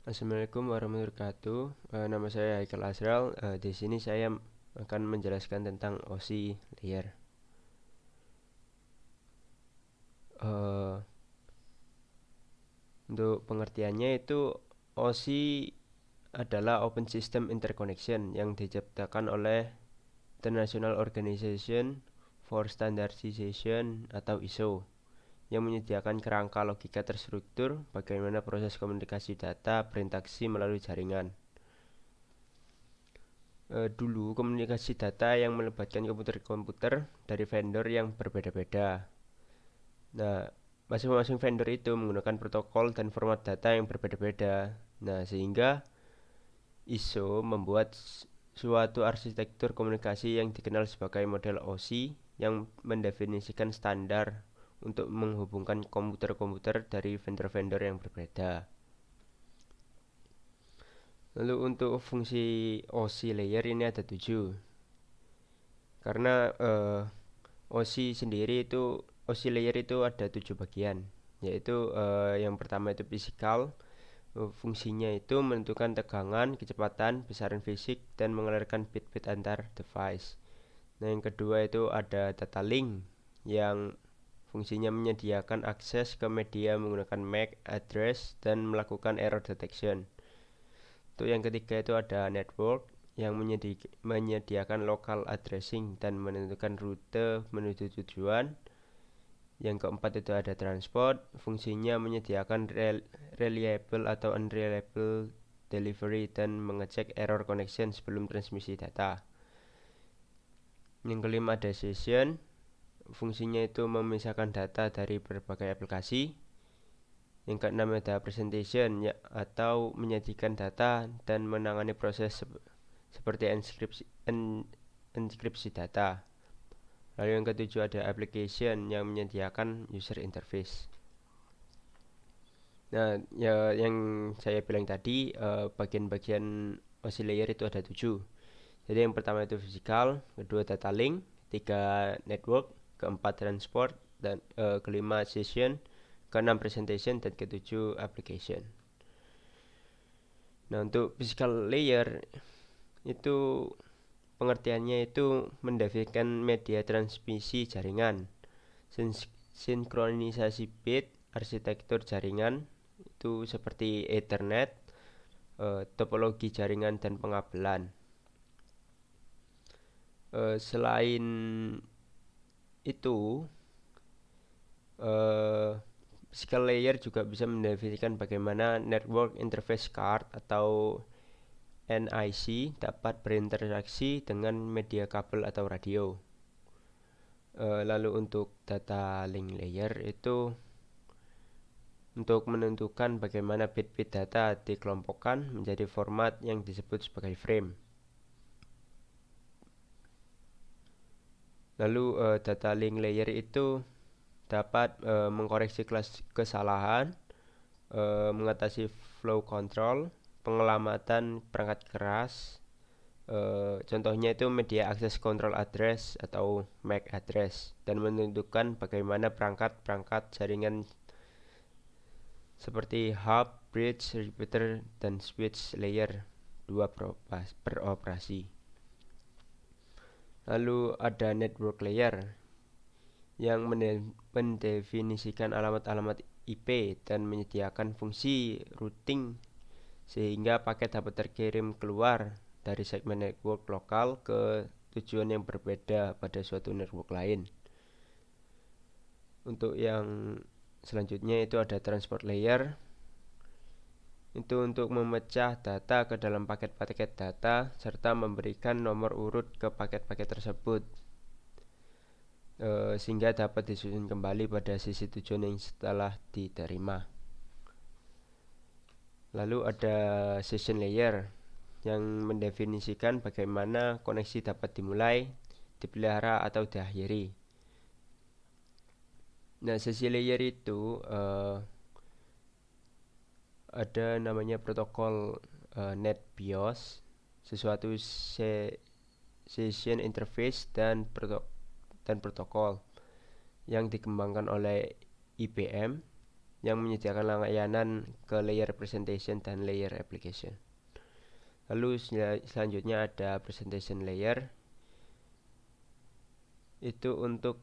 Assalamualaikum warahmatullahi wabarakatuh. Nama saya Haikal Azral. Di sini saya akan menjelaskan tentang OSI layer. Eh, untuk pengertiannya itu OSI adalah Open System Interconnection yang diciptakan oleh International Organization for Standardization atau ISO yang menyediakan kerangka logika terstruktur bagaimana proses komunikasi data berinteraksi melalui jaringan. Dulu komunikasi data yang melibatkan komputer-komputer dari vendor yang berbeda-beda. Nah, masing-masing vendor itu menggunakan protokol dan format data yang berbeda-beda. Nah, sehingga ISO membuat suatu arsitektur komunikasi yang dikenal sebagai model OSI yang mendefinisikan standar untuk menghubungkan komputer-komputer dari vendor-vendor yang berbeda. Lalu untuk fungsi OSI layer ini ada 7. Karena OSI layer itu ada 7 bagian, yaitu yang pertama itu fisikal. Fungsinya itu menentukan tegangan, kecepatan, besaran fisik, dan mengalirkan bit-bit antar device. Nah, yang kedua itu ada data link yang fungsinya menyediakan akses ke media menggunakan MAC address dan melakukan error detection. Untuk yang ketiga itu ada network yang menyediakan local addressing dan menentukan rute menuju tujuan. Yang keempat itu ada transport, fungsinya menyediakan reliable atau unreliable delivery dan mengecek error connection sebelum transmisi data. Yang kelima ada session, fungsinya itu memisahkan data dari berbagai aplikasi. Yang keenam ada presentation atau menyajikan data dan menangani proses seperti enkripsi data. Lalu yang ketujuh ada application yang menyediakan user interface. Nah, ya yang saya bilang tadi bagian-bagian OSI layer itu ada 7. Jadi yang pertama itu physical, kedua data link, ketiga network, keempat transport, dan kelima session, keenam presentation, dan ketujuh application. Nah, untuk physical layer itu pengertiannya itu mendefinisikan media transmisi jaringan, sinkronisasi bit, arsitektur jaringan itu seperti Ethernet, topologi jaringan dan pengabelan. Selain itu, physical layer juga bisa mendefinisikan bagaimana network interface card atau NIC dapat berinteraksi dengan media kabel atau radio. Lalu untuk data link layer itu untuk menentukan bagaimana bit-bit data dikelompokkan menjadi format yang disebut sebagai frame. Lalu data link layer itu dapat mengkoreksi kesalahan, mengatasi flow control, pengelamatan perangkat keras. Contohnya itu media access control address atau MAC address dan menentukan bagaimana perangkat-perangkat jaringan seperti hub, bridge, repeater, dan switch layer 2 beroperasi. Lalu ada network layer yang mendefinisikan alamat-alamat IP dan menyediakan fungsi routing sehingga paket dapat terkirim keluar dari segmen network lokal ke tujuan yang berbeda pada suatu network lain. Untuk yang selanjutnya itu ada transport layer. Itu untuk memecah data ke dalam paket-paket data serta memberikan nomor urut ke paket-paket tersebut sehingga dapat disusun kembali pada sisi tujuan yang setelah diterima. Lalu ada session layer yang mendefinisikan bagaimana koneksi dapat dimulai, dipelihara atau diakhiri. Nah, sesi layer itu ada namanya protokol NetBIOS, sesuatu session interface dan protokol yang dikembangkan oleh IBM yang menyediakan layanan ke layer presentation dan layer application. Lalu selanjutnya ada presentation layer, itu untuk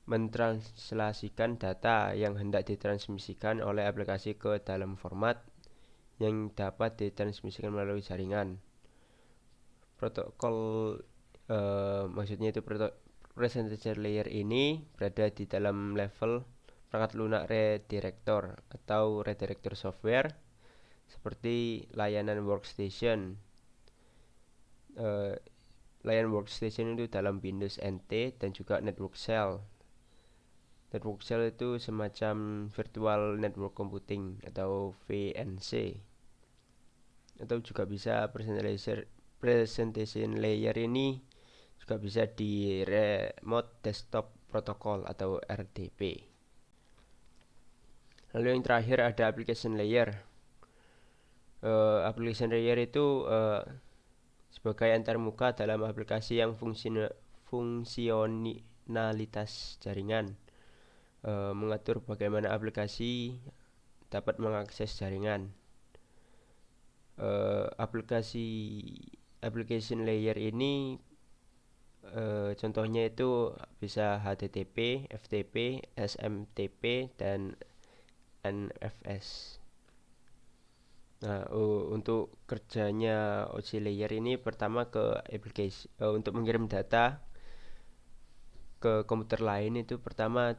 mentranslasikan data yang hendak ditransmisikan oleh aplikasi ke dalam format yang dapat ditransmisikan melalui jaringan. Protokol maksudnya itu presentation layer ini berada di dalam level perangkat lunak redirector atau redirector software seperti layanan workstation. Layanan workstation itu dalam Windows NT dan juga network shell. Network shell itu semacam virtual network computing atau VNC. Atau juga bisa presentation layer ini juga bisa di remote desktop protocol atau RDP. Lalu yang terakhir ada application layer. Application layer itu sebagai antarmuka dalam aplikasi yang fungsionalitas jaringan, mengatur bagaimana aplikasi dapat mengakses jaringan. Application layer ini contohnya itu bisa HTTP, FTP, SMTP, dan NFS. Nah, untuk kerjanya OC layer ini pertama ke application, untuk mengirim data ke komputer lain itu pertama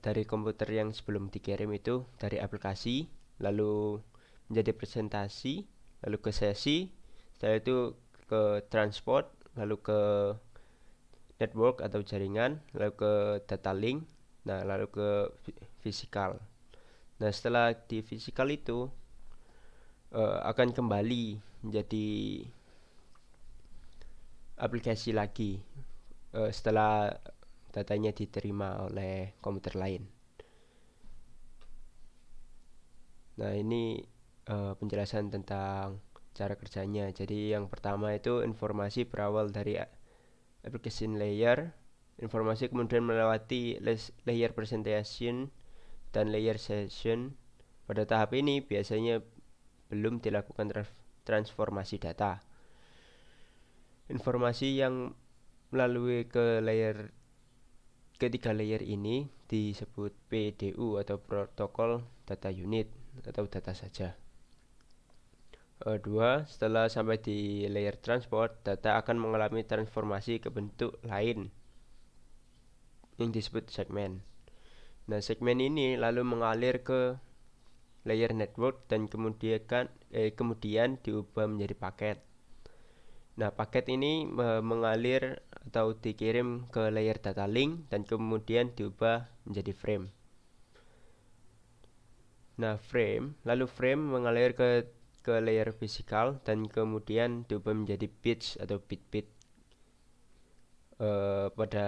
dari komputer yang sebelum dikirim itu dari aplikasi, lalu menjadi presentasi, lalu ke sesi, setelah itu ke transport, lalu ke network atau jaringan, lalu ke data link, nah lalu ke physical. Nah, setelah di physical itu akan kembali menjadi aplikasi lagi setelah datanya diterima oleh komputer lain. Nah, ini penjelasan tentang cara kerjanya. Jadi yang pertama itu informasi berawal dari application layer, informasi kemudian melewati layer presentation dan layer session. Pada tahap ini biasanya belum dilakukan transformasi data. Informasi yang melalui ke ketiga layer ini disebut PDU atau protokol data unit atau data saja. 2. Setelah sampai di layer transport, data akan mengalami transformasi ke bentuk lain yang disebut segmen. Nah, segmen ini lalu mengalir ke layer network dan kemudian diubah menjadi paket. Nah, paket ini mengalir atau dikirim ke layer data link dan kemudian diubah menjadi frame. Nah, lalu frame mengalir ke layer physical dan kemudian diubah menjadi bits atau bit-bit. Pada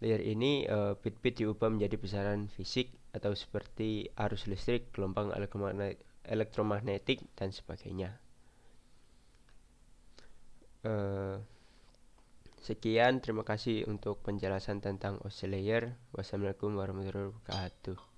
layer ini bit-bit diubah menjadi besaran fisik atau seperti arus listrik, gelombang elektromagnetik, dan sebagainya. Sekian, terima kasih untuk penjelasan tentang OC layer. Wassalamualaikum warahmatullahi wabarakatuh.